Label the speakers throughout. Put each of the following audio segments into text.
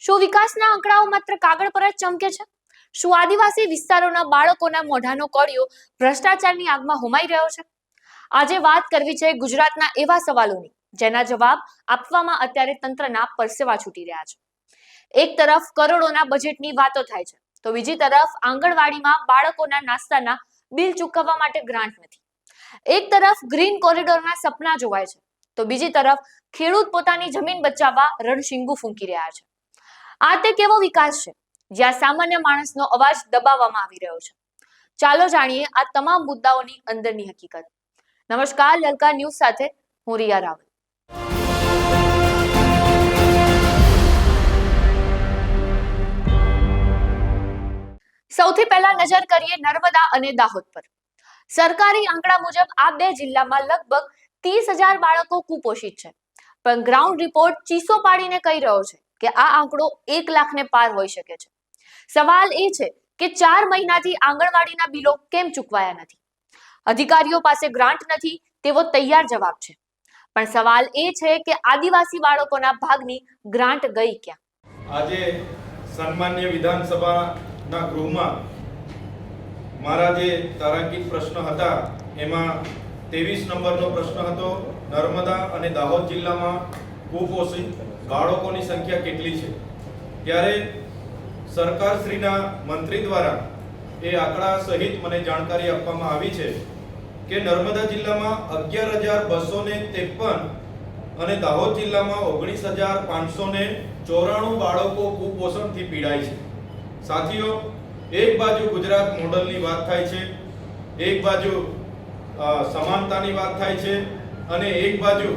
Speaker 1: શું વિકાસના આંકડાઓ માત્ર કાગળ પર જ ચમકે છે? શું આદિવાસી વિસ્તારોના બાળકોના મોઢાનો કોળિયો ભ્રષ્ટાચારની આગમાં હોમાઈ રહ્યો છે? આજે વાત કરવી છે ગુજરાતના એવા સવાલોની જેના જવાબ આપવામાં અત્યારે તંત્રના પરસેવા છૂટી રહ્યા છે. એક તરફ કરોડોના બજેટની વાતો થાય છે, તો બીજી તરફ આંગણવાડીમાં બાળકોના નાસ્તાના બિલ ચૂકવવા માટે ગ્રાન્ટ નથી. એક તરફ ગ્રીન કોરિડોરના સપના જોવાય છે, તો બીજી તરફ ખેડૂત પોતાની જમીન બચાવવા રણશીંગુ ફૂંકી રહ્યા છે. આ તે કેવો વિકાસ છે જ્યાં સામાન્ય માણસનો અવાજ દબાવવામાં આવી રહ્યો છે? ચાલો જાણીએ આ તમામ મુદ્દાઓની અંદરની હકીકત. નમસ્કાર, લલકા ન્યૂઝ સાથે હું રિયા રાવલ. સૌથી પહેલા નજર કરીએ નર્મદા અને દાહોદ પર. સરકારી આંકડા મુજબ આ બે જિલ્લામાં લગભગ 30,000 બાળકો કુપોષિત છે, પણ ગ્રાઉન્ડ રિપોર્ટ ચીસો પાડીને કહી રહ્યો છે કે આ આંકડો 1 લાખને પાર હોઈ શકે છે. સવાલ એ છે કે 4 મહિનાથી આંગણવાડીના બિલો કેમ ચૂકવાયા નથી? અધિકારીઓ પાસે ગ્રાન્ટ નથી તેવો તૈયાર જવાબ છે, પણ સવાલ એ છે કે આદિવાસી બાળકોના ભાગની ગ્રાન્ટ ગઈ ક્યાં?
Speaker 2: આજે સન્માનીય વિધાનસભાના ગૃહમાં મારા જે તારાંકિત પ્રશ્ન હતા એમાં 23 નંબરનો પ્રશ્ન હતો, નર્મદા અને દાહોદ જિલ્લામાં કુપોષિત બાળકોની સંખ્યા કેટલી છે? ત્યારે સરકારશ્રીના મંત્રી દ્વારા એ આંકડા સહિત મને જાણકારી આપવામાં આવી છે કે નર્મદા જિલ્લામાં 11,253 અને દાહોદ જિલ્લામાં 19,594 બાળકો કુપોષણથી પીડાય છે. સાથીઓ, એક બાજુ ગુજરાત મોડલની વાત થાય છે, એક બાજુ સમાનતાની વાત થાય છે, અને એક બાજુ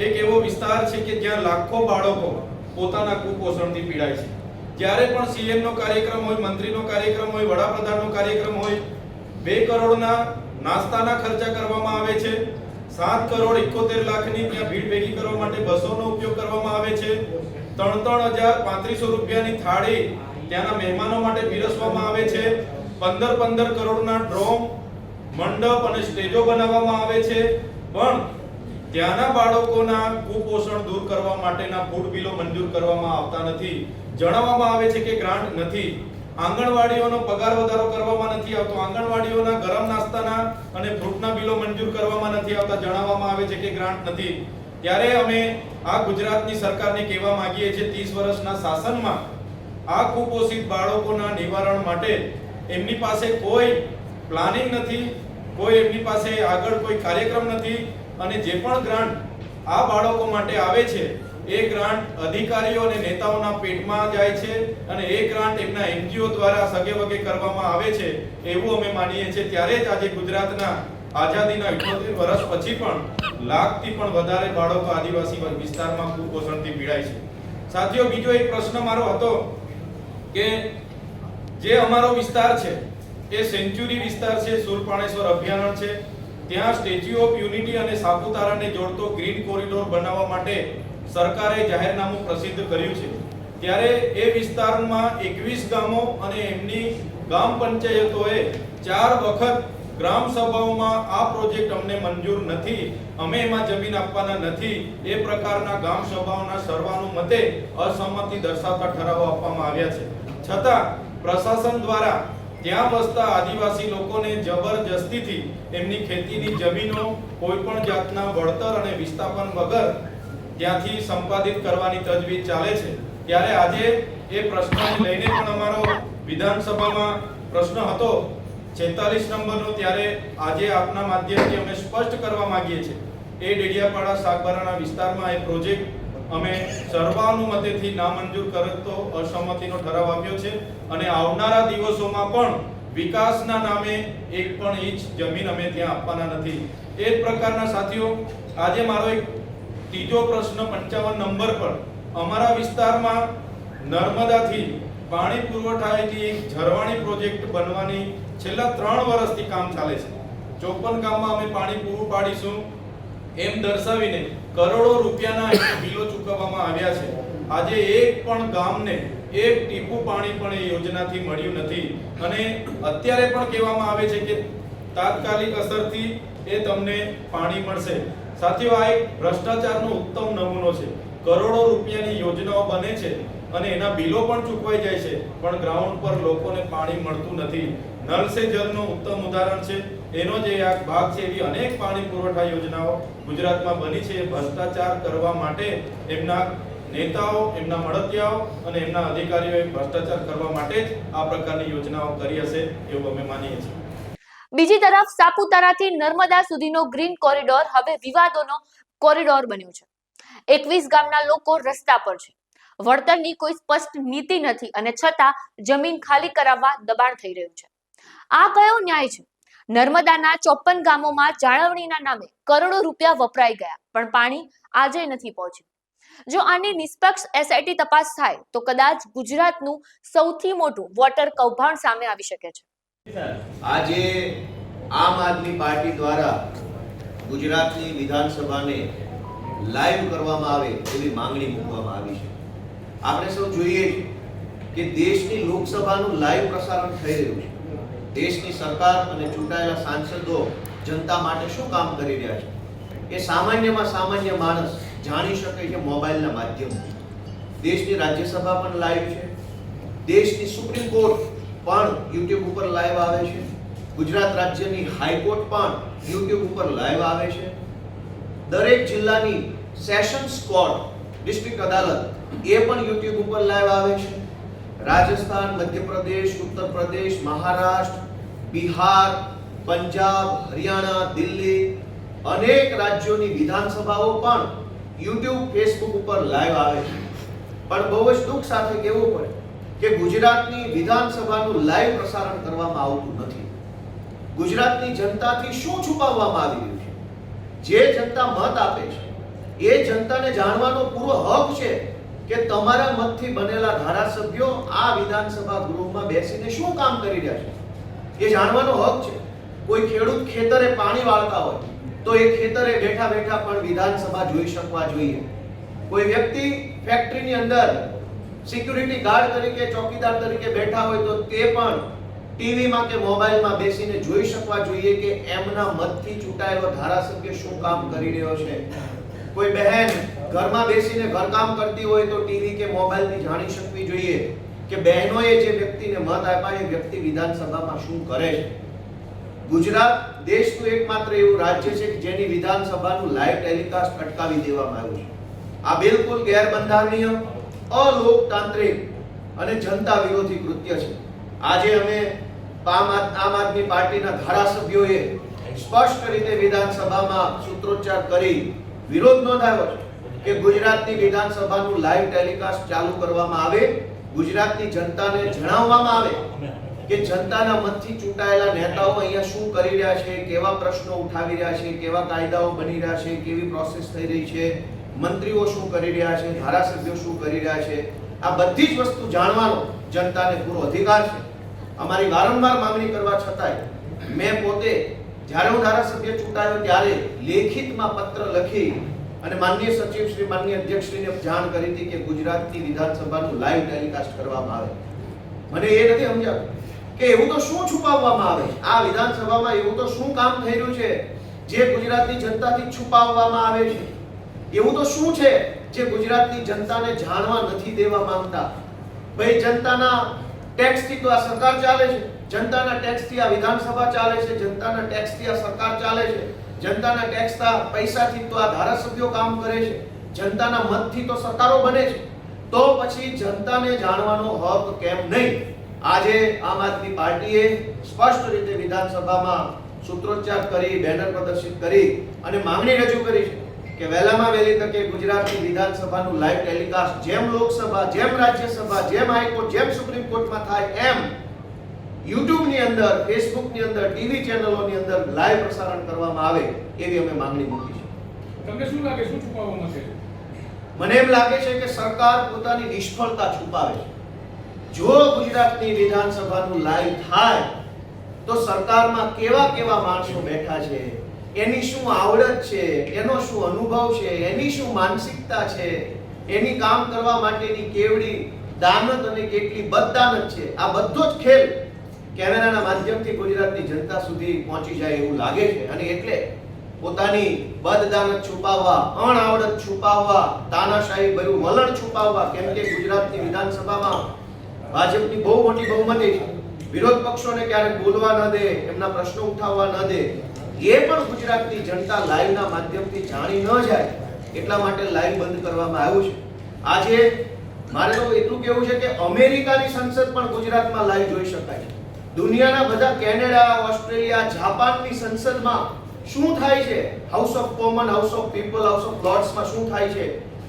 Speaker 2: એક એવો વિસ્તાર છે કે જ્યાં લાખો બાળકો પોતાના કુપોષણથી પીડાય છે. જ્યારે પણ સીએમ નો કાર્યક્રમ હોય, મંત્રીનો કાર્યક્રમ હોય, વડાપ્રધાનનો કાર્યક્રમ હોય, 2 કરોડના નાસ્તાના ખર્ચા કરવામાં આવે છે, 7,71,00,000ની ત્યાં ભીડ ભેગી કરવા માટે બસોનો ઉપયોગ કરવામાં આવે છે, 3,335 રૂપિયાની થાળી ત્યાંના મહેમાનો માટે પીરસવામાં આવે છે, 15 કરોડના ડ્રોમ, મંડપ અને સ્ટેજો બનાવવામાં આવે છે, પણ ત્યાંના બાળકોના કુપોષણ દૂર કરવા માટેના ફૂડ બિલો મંજૂર કરવામાં આવતા નથી. જણાવવામાં આવે છે કે ગ્રાન્ટ નથી. આંગણવાડીઓનો પગાર વધારો કરવામાં નથી આવતો, આંગણવાડીઓના ગરમ નાસ્તાના અને ફ્રૂટના બિલો મંજૂર કરવામાં નથી આવતા. જણાવવામાં આવે છે કે ગ્રાન્ટ નથી. ત્યારે અમે આ ગુજરાતની સરકારને કહેવા માંગીએ છીએ, 30 વર્ષના શાસનમાં આ કુપોષિત બાળકોના નિવારણ માટે એમની પાસે કોઈ પ્લાનિંગ નથી, કોઈ એમની પાસે આગળ કોઈ કાર્યક્રમ નથી, અને જે પણ ગ્રાન્ટ આ બાળકો માટે આવે છે એ ગ્રાન્ટ અધિકારીઓ અને નેતાઓના પેટમાં જાય છે, અને એ ગ્રાન્ટ એમના એનજીઓ દ્વારા સગે વગે કરવામાં આવે છે એવું અમે માનીએ છીએ. ત્યારે જ આજે ગુજરાતના આઝાદીના 78 વર્ષ પછી પણ લાખથી પણ વધારે બાળકો આદિવાસી વિસ્તારમાં કુપોષણથી પીડાય છે. સાથીઓ, બીજો એક પ્રશ્ન મારો હતો કે જે અમારો વિસ્તાર છે એ સેન્ચ્યુરી વિસ્તાર છે, સુરપાણેશ્વર અભયારણ્ય છે, ત્યાં સ્ટેચ્યુ ઓફ યુનિટી અને સાપુતારાને જોડતો ગ્રીન કોરિડોર બનાવવા માટે સરકારે જાહેરનામું પ્રસિદ્ધ કર્યું છે. ત્યારે એ વિસ્તારમાં 21 ગામો અને એમની ગ્રામ પંચાયતોએ 4 વખત ગ્રામ સભાઓમાં આ પ્રોજેક્ટ અમને મંજૂર નથી, અમે એમાં જમીન આપવાના નથી, એ પ્રકારના ગ્રામ સભાઓના સર્વાનુમતે અસંમતિ દર્શાવતા ઠરાવો આપવામાં આવ્યા છે. છતાં પ્રશાસન દ્વારા ત્યાં વસતા આદિવાસી લોકોને જબરજસ્તીથી એમની ખેતીની જમીનો કોઈ પણ જાતના વળતર અને વિસ્થાપન વગર ત્યાંથી સંપાદિત કરવાની તજવીજ ચાલે છે. ત્યારે આજે એ પ્રશ્નને લઈને પણ અમારો વિધાનસભામાં પ્રશ્ન હતો 46 નંબરનો. ત્યારે આજે આપના માધ્યમથી અમે સ્પષ્ટ કરવા માંગીએ છીએ, એ ડેડિયાપાડા સાગબારાના વિસ્તારમાં એ પ્રોજેક્ટ અમે સર્વાનુમતેથી નામંજૂર કરતો અસંમતિનો ઠરાવ આપ્યો છે, અને આવનારા દિવસોમાં પણ વિકાસના નામે એક પણ ઇંચ જમીન અમે ત્યાં આપવાના નથી. એ જ પ્રકારના સાથીઓ, આજે મારો એક ત્રીજો પ્રશ્ન 55 નંબર પર, અમારા વિસ્તારમાં નર્મદાથી પાણી પુરવઠાની એક ઝરવાણી પ્રોજેક્ટ બનવાની છેલ્લા 3 વર્ષથી કામ ચાલે છે. 54 ગામમાં અમે પાણી પૂરું પાડીશું એમ દર્શાવીને કરોડો રૂપિયાના બિલો ચૂકવવામાં આવ્યા છે. આજે એક પણ ગામને એક ટીપું પાણી પણ એ યોજનાથી મળ્યું નથી, અને અત્યારે પણ કહેવામાં આવે છે કે તાત્કાલિક અસરથી એ તમને પાણી મળશે. સાથીઓ, આ એક ભ્રષ્ટાચારનો ઉત્તમ નમૂનો છે. કરોડો રૂપિયાની યોજનાઓ બને છે, અને એના બિલો પણ ચૂકવાઈ જાય છે, પણ ગ્રાઉન્ડ પર લોકોને પાણી મળતું નથી. નલ સે જલનું ઉત્તમ ઉદાહરણ છે. એનો જે એક ભાગ છે એવી અનેક પાણી પુરવઠા યોજનાઓ ગુજરાતમાં બની છે. ભ્રષ્ટાચાર કરવા માટે એમના નેતાઓ, એમના મળતિયાઓ અને એમના અધિકારીઓએ ભ્રષ્ટાચાર કરવા માટે જ આ પ્રકારની યોજનાઓ કરી હશે એવું અમે માનીએ છીએ.
Speaker 1: બીજી તરફ સાપુતારાથી નર્મદા સુધીનો ગ્રીન કોરિડોર હવે વિવાદોનો કોરિડોર બન્યો છે. 21 ગામના લોકો રસ્તા પર છે. વળતરની કોઈ સ્પષ્ટ નીતિ નથી અને છતાં જમીન ખાલી કરાવવા દબાણ થઈ રહ્યું છે. આ કયો ન્યાય છે? નર્મદાના 54 ગામોમાં જાળવણીના નામે કરોડો રૂપિયા વપરાઈ ગયા, પણ પાણી આજે નથી પહોંચ્યું. જો આની નિષ્પક્ષ એસઆઈટી તપાસ થાય તો કદાચ ગુજરાતનું સૌથી મોટું વોટર કૌભાંડ સામે આવી શકે છે.
Speaker 3: આજે આમ આદમી પાર્ટી દ્વારા ગુજરાતની વિધાનસભાને લાઈવ કરવામાં આવે એવી માંગણી મૂકવામાં આવી છે. આપણે સૌ જોઈએ કે દેશની લોકસભાનું લાઈવ પ્રસારણ થઈ રહ્યું છે. દેશની સરકાર અને ચૂંટાયેલા સાંસદો જનતા માટે શું કામ કરી રહ્યા છે એ સામાન્યમાં સામાન્ય માણસ જાણી શકે છે મોબાઈલના માધ્યમથી. દેશની રાજ્યસભા પણ લાઈવ છે. દેશની સુપ્રીમ કોર્ટ પણ યુટ્યુબ ઉપર લાઈવ આવે છે. ગુજરાત રાજ્યની હાઈકોર્ટ પણ યુટ્યુબ ઉપર લાઈવ આવે છે. દરેક જિલ્લાની સેશન્સ કોર્ટ, ડિસ્ટ્રિક્ટ અદાલત એ પણ યુટ્યુબ ઉપર લાઈવ આવે છે. રાજસ્થાન, મધ્યપ્રદેશ, ઉત્તર પ્રદેશ, મહારાષ્ટ્ર, બિહાર, પંજાબ, હરિયાણા, દિલ્હી અનેક રાજ્યોની વિધાનસભાઓ પણ યુટ્યુબ, ફેસબુક ઉપર લાઈવ આવે છે. પણ બહુ જ દુઃખ સાથે કહેવું પડે કે ગુજરાતની વિધાનસભાનું લાઈવ પ્રસારણ કરવામાં આવતું નથી. ગુજરાતની જનતાથી શું છુપાવવામાં આવી રહ્યું છે? જે જનતા મત આપે છે એ જનતાને જાણવાનો પૂરો હક છે કે તમારા મતથી બનેલા ધારાસભ્યો આ વિધાનસભા ગૃહમાં બેસીને શું કામ કરી રહ્યા છે એ જાણવાનો હક છે. કોઈ ખેડૂત ખેતરે પાણી વાળતા હોય તો એ ખેતરે બેઠા બેઠા પણ વિધાનસભા જોઈ શકવા જોઈએ. કોઈ વ્યક્તિ ફેક્ટરીની અંદર સિક્યુરિટી ગાર્ડ તરીકે, ચોકીદાર તરીકે બેઠા હોય તો તે પણ ટીવીમાં કે મોબાઈલમાં બેસીને જોઈ શકવા જોઈએ કે એમના મતથી ચૂંટાયેલો ધારાસભ્ય શું કામ કરી રહ્યો છે. કોઈ બહેન ઘરમાં બેસીને ઘરકામ કરતી હોય તો ટીવી કે મોબાઈલથી જાણી શકવી જોઈએ કે બહેનોએ જે વ્યક્તિને મત આપ્યા એ વ્યક્તિ વિધાનસભામાં શું કરે છે. ગુજરાત દેશનું એકમાત્ર એવું રાજ્ય છે કે જેની વિધાનસભાનું લાઈવ ટેલિકાસ્ટ અટકાવી દેવામાં આવ્યું છે. આ બિલકુલ ગેરબંધારણીય, અલોકતાંત્રિક અને જનતા વિરોધી કૃત્ય છે. આજે અમે આમ આદમી પાર્ટીના ધારાસભ્યોએ સ્પષ્ટ રીતે વિધાનસભામાં સૂત્રોચ્ચાર કરી વિરોધ નોંધાવ્યો છે કે ગુજરાતની વિધાનસભાનું લાઈવ ટેલિકાસ્ટ ચાલુ કરવામાં આવે. ગુજરાતની જનતાને જણાવવામાં આવે કે જનતાના મતથી ચૂંટાયેલા નેતાઓ અહીંયા શું કરી રહ્યા છે, કેવા પ્રશ્નો ઉઠાવી રહ્યા છે, કેવા કાયદાઓ બની રહ્યા છે, કેવી પ્રોસેસ થઈ રહી છે, મંત્રીઓ શું કરી રહ્યા છે, ધારાસભ્યો શું કરી રહ્યા છે. આ બધી જ વસ્તુ જાણવાનો જનતાને પૂરો અધિકાર છે. અમારી વારંવાર માંગણી કરવા છતાંય મેં પોતે જ્યારે હું ધારાસભ્ય ચૂંટાયો ત્યારે લેખિતમાં પત્ર લખી અને માનનીય સચિવ શ્રી, માનનીય અધ્યક્ષ શ્રીને જાણ કરી હતી કે ગુજરાતની વિધાનસભાનું લાઈવ ટેલિકાસ્ટ કરવામાં આવે. મને એ નથી સમજાતું કે એવું તો શું છુપાવવામાં આવે છે આ વિધાનસભામાં? એવું તો શું કામ થઈ રહ્યું છે જે ગુજરાતની જનતાથી છુપાવવામાં આવે છે? એવું તો શું છે જે ગુજરાતની જનતાને જાણવા નથી દેવા માંગતા? ભાઈ, જનતાના ટેક્સથી તો આ સરકાર ચાલે છે, જનતાના ટેક્સથી આ વિધાનસભા ચાલે છે, જનતાના ટેક્સથી આ સરકાર ચાલે છે, જનતાના ટેક્સના પૈસાથી તો આ ધારાસભ્યો કામ કરે છે, જનતાના મતથી તો સરકારો બને છે. તો પછી જનતાને જાણવાનો હક કેમ નહીં? આજે આમ આદમી પાર્ટીએ સ્પષ્ટ રીતે વિધાનસભામાં સૂત્રોચ્ચાર કરી, બેનર પ્રદર્શિત કરી અને માંગણી રજૂ કરી છે કે વહેલામાં વહેલી તકે ગુજરાતની વિધાનસભાનું લાઈવ ટેલિકાસ્ટ જેમ લોકસભા, જેમ રાજ્યસભા, જેમ હાઈકોર્ટ, જેમ સુપ્રીમ કોર્ટમાં થાય એમ યુટ્યુબની અંદર, ફેસબુકની અંદર, ટીવી ચેનલોની અંદર લાઈવ પ્રસારણ કરવામાં આવે એવી અમે માંગણી મૂકી છે.
Speaker 4: તમને શું લાગે, શું છુપાવવામાં છે?
Speaker 3: મને એમ લાગે છે કે સરકાર પોતાની નિષ્ફળતા છુપાવે છે. જો ગુજરાતની વિધાનસભાનું લાઈવ થાય તો સરકારમાં કેવા કેવા માણસો બેઠા છે, એની શું આવડત છે, એનો શું અનુભવ છે, એની શું માનસિકતા છે, એની કામ કરવા માટેની કેવડી દાનત અને કેટલી બદદાનત છે, આ બધો જ ખેલ કેમેરાના માધ્યમથી ગુજરાતની જનતા સુધી પહોંચી જાય એવું લાગે છે. અને એટલે પોતાની બદદાનત છુપાવવા, અણઆવડત છુપાવવા, તાનાશાહી ભર્યું વલણ છુપાવવા, કેમ કે ગુજરાતની વિધાનસભામાં ભાજપની બહુ મોટી બહુમતી છે. વિરોધ પક્ષોને ક્યારેક બોલવા ન દે, એમના પ્રશ્નો ઉઠાવવા ન દે. એ પણ ગુજરાતની જનતા લાઈવના માધ્યમથી જાણી ન જાય એટલા માટે લાઈવ બંધ કરવામાં આવ્યું છે. આજે મારે તો એટલું કહેવું છે કે અમેરિકાની સંસદ પણ ગુજરાતમાં લાઈવ જોઈ શકાય છે. દુનિયાના બધા કેનેડા, ઓસ્ટ્રેલિયા, જાપાનની સંસદમાં શું થાય છે, house of common, house of people, house of લોર્ડ્સમાં શું થાય છે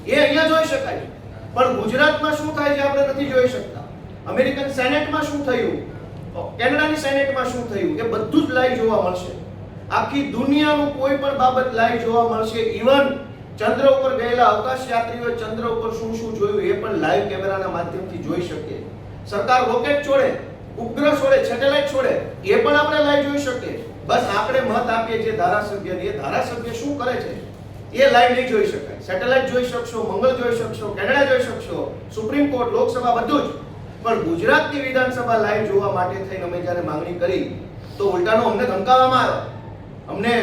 Speaker 3: એ અહીંયા જોઈ શકાય છે. પણ ગુજરાતમાં શું થાય છે આપણે નથી જોઈ શકતા. અમેરિકન સેનેટમાં શું થયું, કેનેડાની સેનેટમાં શું થયું, એ બધું જ લાઈવ જોવા મળશે. આખી દુનિયાનું કોઈ પણ બાબત લાઈવ જોવા મળશે. ઇવન ચંદ્ર ઉપર ગયેલા અવકાશ યાત્રીઓએ ચંદ્ર ઉપર શું શું જોયું એ પણ લાઈવ કેમેરાના માધ્યમથી જોઈ શકીએ. સરકાર રોકેટ છોડે, ઉપગ્રહ છોડે, સેટેલાઇટ છોડે, એ પણ આપણે લાઈવ જોઈ શકીએ. બસ આપણે મત આપીએ જે ધારાસભ્યને, એ ધારાસભ્ય શું કરે છે એ લાઈવ નહીં જોઈ શકાય. સેટેલાઇટ જોઈ શકશો, મંગળ જોઈ શકશો, કેનેડા જોઈ શકશો, સુપ્રીમ કોર્ટ, લોકસભા, બધું જ. પણ ગુજરાતની વિધાનસભા લાઈવ જોવા માટે થઈને અમે જ્યારે માંગણી કરી તો ઉલટાનો અમને ધમકાવવામાં આવ્યો. અમને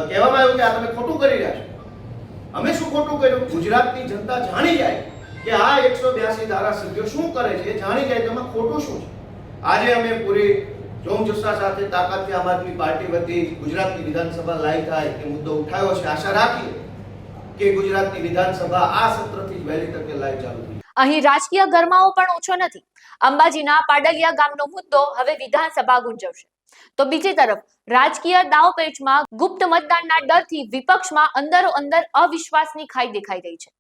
Speaker 3: કહેવામાં આવ્યું કે આ તમે ખોટું કરી રહ્યા છો. અમે શું ખોટું કર્યું? ગુજરાતની જનતા જાણી જાય કે આ 182 ધારાસભ્યો શું કરે છે, એ જાણી જાય તેમાં ખોટું શું છે. આજે અમે પૂરી જોમજસ્સા સાથે તાકાતથી આમ આદમી પાર્ટી વતી ગુજરાતની વિધાનસભા લાઈવ થાય એ મુદ્દો ઉઠાવ્યો છે. આશા રાખીએ કે ગુજરાતની વિધાનસભા આ સત્રથી જ વહેલી તકે લાઈવ ચાલુ થઈ.
Speaker 1: અહીં રાજકીય ગરમાવો પણ ઓછો નથી. અંબાજીના પાડલિયા ગામનો મુદ્દો હવે વિધાનસભા ગુંજવશે. તો બીજી તરફ રાજકીય દાવપેચમાં ગુપ્ત મતદાનના ડરથી વિપક્ષમાં અંદરો અંદર અવિશ્વાસની ખાઈ દેખાઈ રહી છે.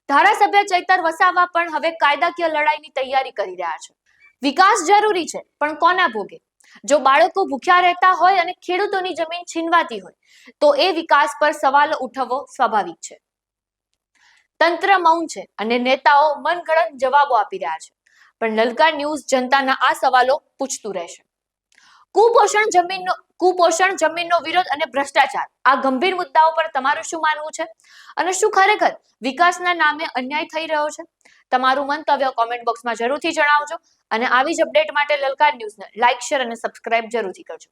Speaker 1: ધારાસભ્ય ચૈતર વસાવા પણ હવે કાયદાકીય લડાઈની તૈયારી કરી રહ્યા છે. વિકાસ જરૂરી છે, પણ કોના ભોગે? જો બાળકો ભૂખ્યા રહેતા હોય અને ખેડૂતોની જમીન છીનવાતી હોય તો એ વિકાસ પર સવાલો ઉઠાવવો સ્વાભાવિક છે. તંત્ર મૌન છે અને નેતાઓ મનગઢંત જવાબો આપી રહ્યા છે. પણ લલકાર ન્યૂઝ જનતાના આ સવાલો પૂછતું રહેશે. કુપોષણ, જમીનનો વિરોધ અને ભ્રષ્ટાચાર, આ ગંભીર મુદ્દાઓ પર તમારું શું માનવું છે? અને શું ખરેખર વિકાસના નામે અન્યાય થઈ રહ્યો છે? તમારું મંતવ્ય કોમેન્ટ બોક્સમાં જરૂરથી જણાવજો. અને આવી જ અપડેટ માટે લલકાર ન્યૂઝને લાઇક, શેર અને સબસ્ક્રાઇબ જરૂરથી કરજો.